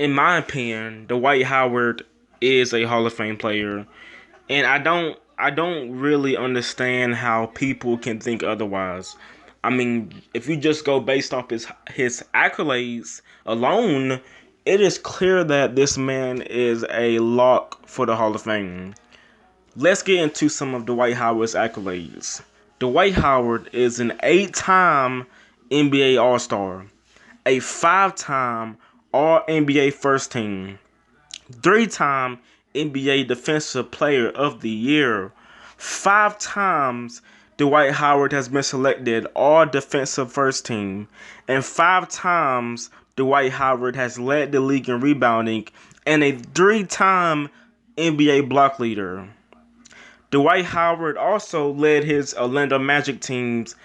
in my opinion, Dwight Howard is a Hall of Fame player, and I don't really understand how people can think otherwise. I mean, if you just go based off his accolades alone, it is clear that this man is a lock for the Hall of Fame. Let's get into some of Dwight Howard's accolades. Dwight Howard is an 8-time NBA All-Star, a 5-time All-NBA First Team, 3-time NBA Defensive Player of the Year. 5 times Dwight Howard has been selected All Defensive First Team, and 5 times Dwight Howard has led the league in rebounding and a 3-time NBA block leader. Dwight Howard also led his Orlando Magic teams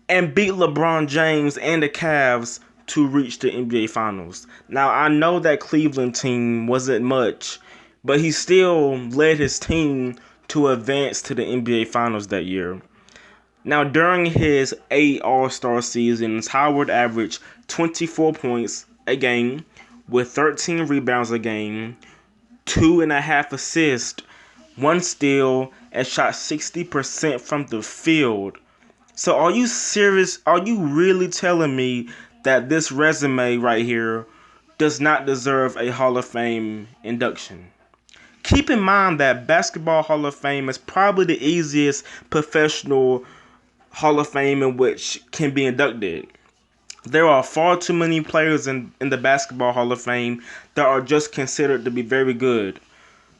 and beat LeBron James and the Cavs to reach the NBA Finals. Now, I know that Cleveland team wasn't much, but he still led his team to advance to the NBA Finals that year. Now, during his 8 All-Star seasons, Howard averaged 24 points a game with 13 rebounds a game, 2.5 assists, 1 steal, and shot 60% from the field. So are you serious? Are you really telling me that this resume right here does not deserve a Hall of Fame induction? Keep in mind that Basketball Hall of Fame is probably the easiest professional Hall of Fame in which can be inducted. There are far too many players in the Basketball Hall of Fame that are just considered to be very good.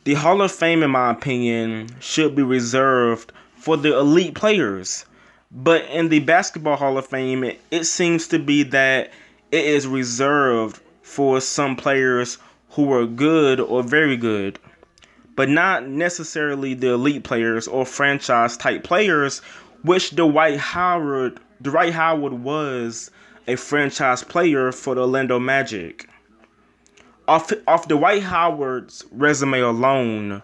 The Hall of Fame, in my opinion, should be reserved for the elite players. But in the Basketball Hall of Fame, it seems to be that it is reserved for some players who are good or very good, but not necessarily the elite players or franchise type players, which Dwight Howard was a franchise player for the Orlando Magic. Off Dwight Howard's resume alone,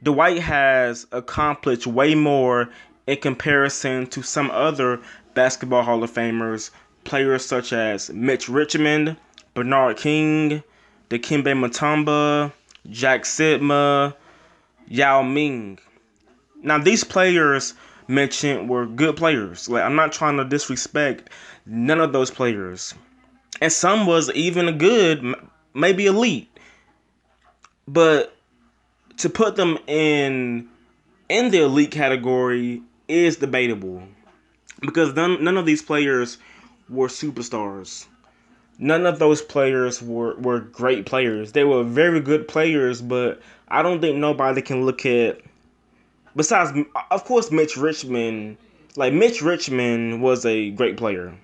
Dwight has accomplished way more in comparison to some other Basketball Hall of Famers, players such as Mitch Richmond, Bernard King, Dikembe Mutombo, Jack Sidma, Yao Ming. Now, these players mentioned were good players. Like, I'm not trying to disrespect none of those players. And some was even good, maybe elite. But to put them in the elite category is debatable, because none of these players were superstars. None of those players were great players. They were very good players, but I don't think nobody can look at, besides, of course, Mitch Richmond. Like, Mitch Richmond was a great player.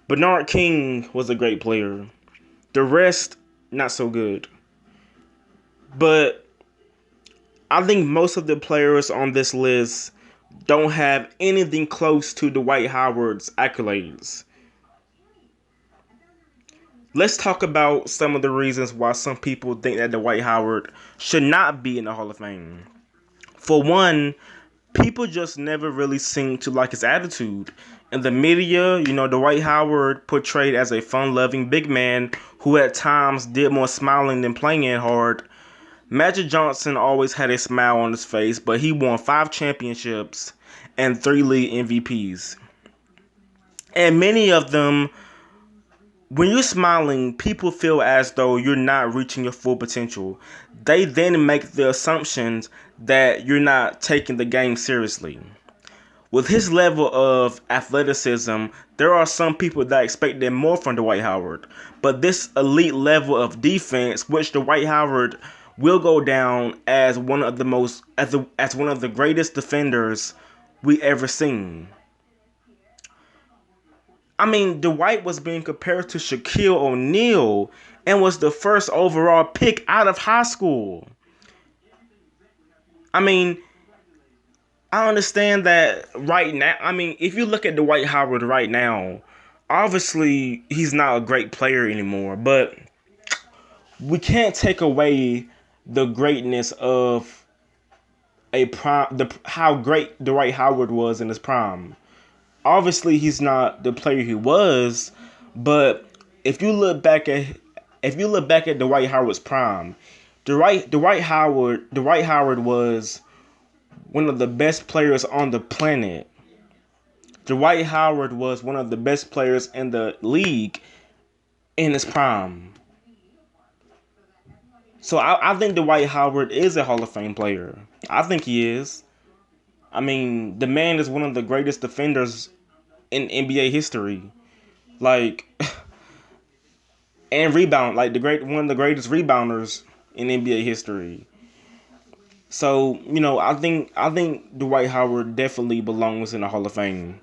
Bernard King was a great player. The rest, not so good. But I think most of the players on this list don't have anything close to Dwight Howard's accolades. Let's talk about some of the reasons why some people think that Dwight Howard should not be in the Hall of Fame. For one, people just never really seem to like his attitude. In the media, Dwight Howard portrayed as a fun-loving big man who at times did more smiling than playing hard. Magic Johnson always had a smile on his face, but he won 5 championships and 3 league MVPs. And many of them, when you're smiling, people feel as though you're not reaching your full potential. They then make the assumptions that you're not taking the game seriously. With his level of athleticism, there are some people that expected more from Dwight Howard. But this elite level of defense, which Dwight Howard will go down as one of the greatest defenders we ever seen. I mean, Dwight was being compared to Shaquille O'Neal and was the first overall pick out of high school. I mean, I understand that right now. I mean, if you look at Dwight Howard right now, obviously he's not a great player anymore, but we can't take away the greatness of how great Dwight Howard was in his prime. Obviously, he's not the player he was, but if you look back at Dwight Howard's prime, Dwight Howard was one of the best players on the planet. Dwight Howard was one of the best players in the league in his prime. So I think Dwight Howard is a Hall of Fame player. I think he is. I mean, the man is one of the greatest defenders in NBA history. Like, and rebound, like one of the greatest rebounders in NBA history. So, I think Dwight Howard definitely belongs in the Hall of Fame.